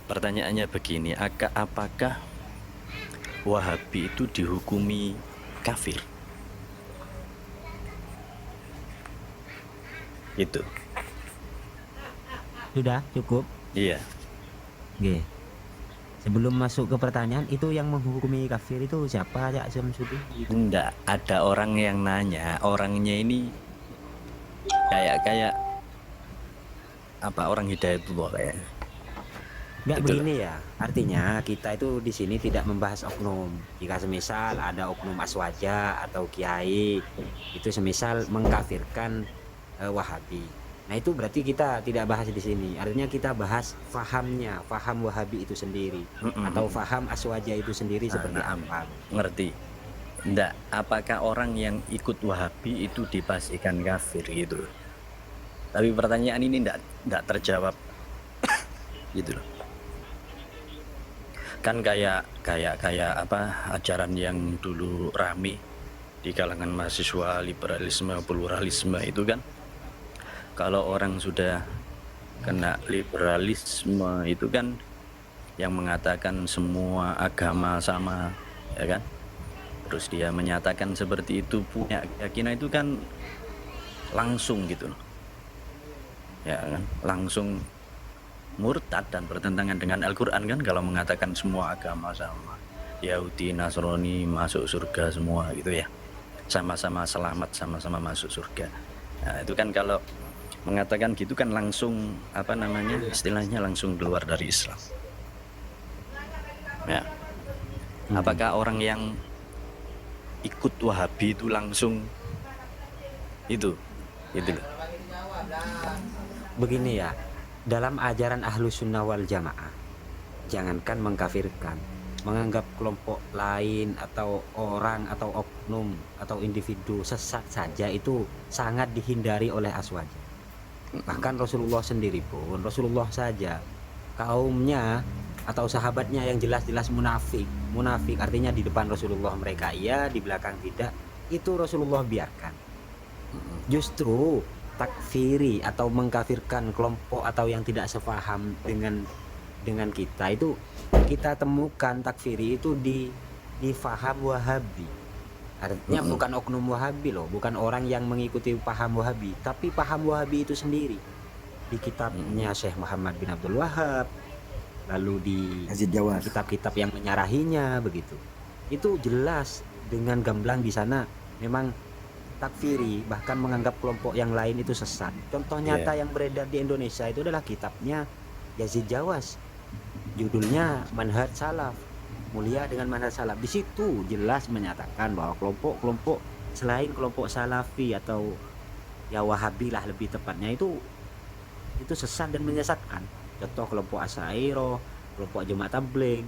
Pertanyaannya begini, apakah Wahabi itu dihukumi kafir? Itu. Sudah cukup. Iya. Oke. Sebelum masuk ke pertanyaan, itu yang menghukumi kafir itu siapa ya Syamsuddin? Gitu. Enggak, ada orang yang nanya, orangnya ini kayak apa, orang Hidayatullah kayaknya. Enggak Gitu loh. begini ya. Artinya kita itu di sini tidak membahas oknum. Jika semisal ada oknum aswaja atau kiai itu semisal mengkafirkan Wahabi. Nah, itu berarti kita tidak bahas di sini. Artinya kita bahas fahamnya, faham Wahabi itu sendiri atau faham aswaja itu sendiri seperti apa. Ngerti. Enggak, apakah orang yang ikut Wahabi itu dipastikan kafir gitu. Tapi pertanyaan ini enggak terjawab. Gitu loh. Kan kayak apa, ajaran yang dulu rame di kalangan mahasiswa, liberalisme, pluralisme itu kan, kalau orang sudah kena liberalisme itu kan yang mengatakan semua agama sama, ya kan, terus dia menyatakan seperti itu, punya keyakinan itu kan langsung gitu loh, ya kan, langsung murtad dan bertentangan dengan Al-Quran kan, kalau mengatakan semua agama sama, Yahudi, Nasrani masuk surga semua gitu ya, sama-sama selamat, sama-sama masuk surga. Nah itu kan kalau mengatakan gitu kan langsung apa namanya, istilahnya langsung keluar dari Islam ya. Apakah orang yang ikut Wahabi itu langsung itu loh. Begini ya, dalam ajaran Ahlus Sunnah wal Jamaah, jangankan mengkafirkan, menganggap kelompok lain atau orang atau oknum atau individu sesat saja itu sangat dihindari oleh aswaja. Bahkan Rasulullah sendiri pun, Rasulullah saja kaumnya atau sahabatnya yang jelas-jelas munafik artinya di depan Rasulullah mereka iya, di belakang tidak, itu Rasulullah biarkan. Justru takfiri atau mengkafirkan kelompok atau yang tidak sepaham dengan kita itu kita temukan takfiri itu di faham Wahabi. Artinya bukan oknum Wahabi loh, bukan orang yang mengikuti paham Wahabi, tapi paham Wahabi itu sendiri. Di kitabnya Syekh Muhammad bin Abdul Wahab, lalu di kitab-kitab yang menyarahinya begitu. Itu jelas dengan gamblang di sana memang takfiri, bahkan menganggap kelompok yang lain itu sesat. Contoh nyata yang beredar di Indonesia itu adalah kitabnya Yazid Jawas. Judulnya Manhaj Salaf, mulia dengan manhaj salaf. Di situ jelas menyatakan bahwa kelompok-kelompok selain kelompok salafi atau ya Wahabi lah lebih tepatnya itu sesat dan menyesatkan. Contoh kelompok Asy'ariyah, kelompok Jemaah Tabligh,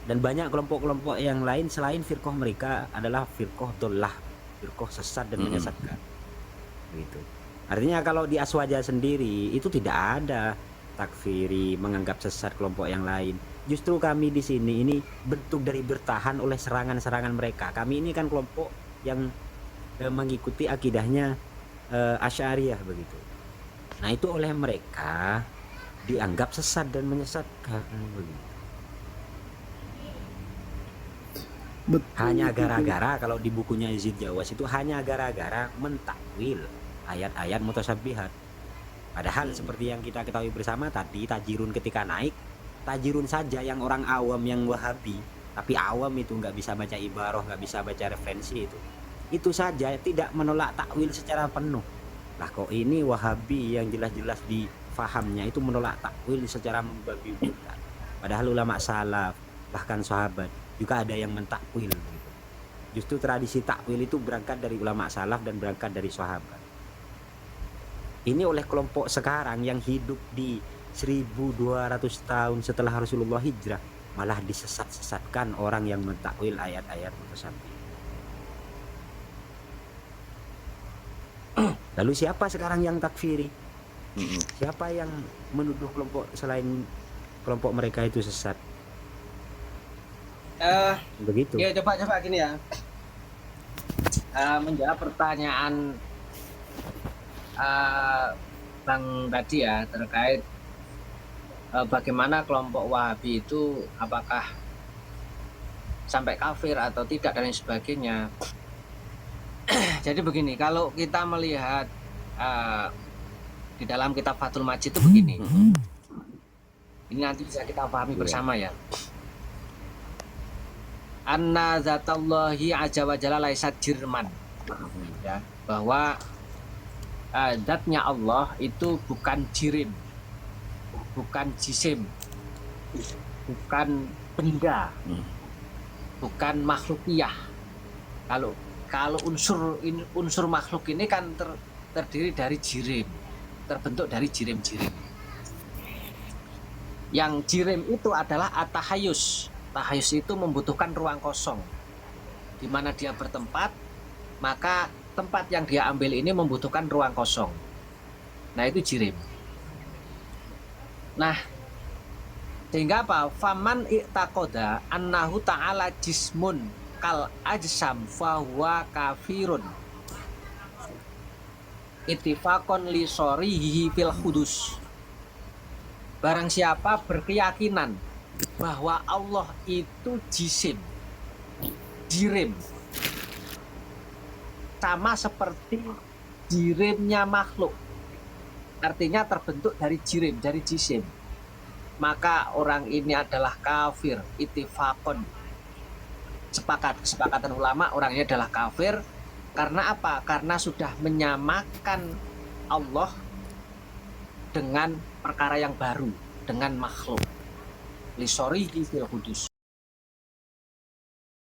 dan banyak kelompok-kelompok yang lain selain firqah mereka adalah firqah dhallah, firqah sesat dan menyesatkan. Begitu. Artinya kalau di aswaja sendiri itu tidak ada takfiri, menganggap sesat kelompok yang lain. Justru kami di sini ini bentuk dari bertahan oleh serangan-serangan mereka. Kami ini kan kelompok yang mengikuti akidahnya Asy'ariyah begitu. Nah itu oleh mereka dianggap sesat dan menyesatkan begitu. Hanya gara-gara kalau di bukunya Yazid Jawas itu hanya gara-gara mentakwil ayat-ayat mutasyabihat. Padahal seperti yang kita ketahui bersama tadi, tajirun ketika naik, tajirun saja yang orang awam yang Wahabi, tapi awam itu nggak bisa baca ibarah, nggak bisa baca referensi itu saja tidak menolak takwil secara penuh. Lah kok ini Wahabi yang jelas-jelas di fahamnya itu menolak takwil secara membabi buta. Padahal ulama salaf bahkan sahabat juga ada yang mentakwil gitu. Justru tradisi takwil itu berangkat dari ulama salaf dan berangkat dari sahabat. Ini oleh kelompok sekarang yang hidup di 1200 tahun setelah Rasulullah hijrah malah disesat-sesatkan orang yang mentakwil ayat-ayat mutasyabihat. Lalu siapa sekarang yang takfiri? Siapa yang menuduh kelompok selain kelompok mereka itu sesat? Begitu. Ya coba gini ya. Menjawab pertanyaan Bang tadi ya terkait bagaimana kelompok Wahabi itu apakah sampai kafir atau tidak dan lain sebagainya. Jadi begini, kalau kita melihat di dalam kitab Fathul Majid itu begini. Ini nanti bisa kita pahami bersama ya. Anna zatallahi azza wa jalla laisat jirman. Ya, bahwa zatnya Allah itu bukan jirim, bukan jisim, bukan benda, bukan makhlukiyah. Kalau unsur makhluk ini kan terdiri dari jirim, terbentuk dari jirim-jirim. Yang jirim itu adalah atahayus. Tahayus itu membutuhkan ruang kosong di mana dia bertempat, maka tempat yang dia ambil ini membutuhkan ruang kosong. Nah, itu jirim. Nah, sehingga apa? Faman i'taqada annahu ta'ala jismun kal ajsam fahuwa kafirun. Ittifaqon li sorihi fil khudus. Barang siapa berkeyakinan bahwa Allah itu jisim, jirim, sama seperti jirimnya makhluk, artinya terbentuk dari jirim, dari jisim, maka orang ini adalah kafir. Ittifaqon, kesepakatan ulama, orangnya adalah kafir. Karena apa? Karena sudah menyamakan Allah dengan perkara yang baru, dengan makhluk. Lisori fil kudus.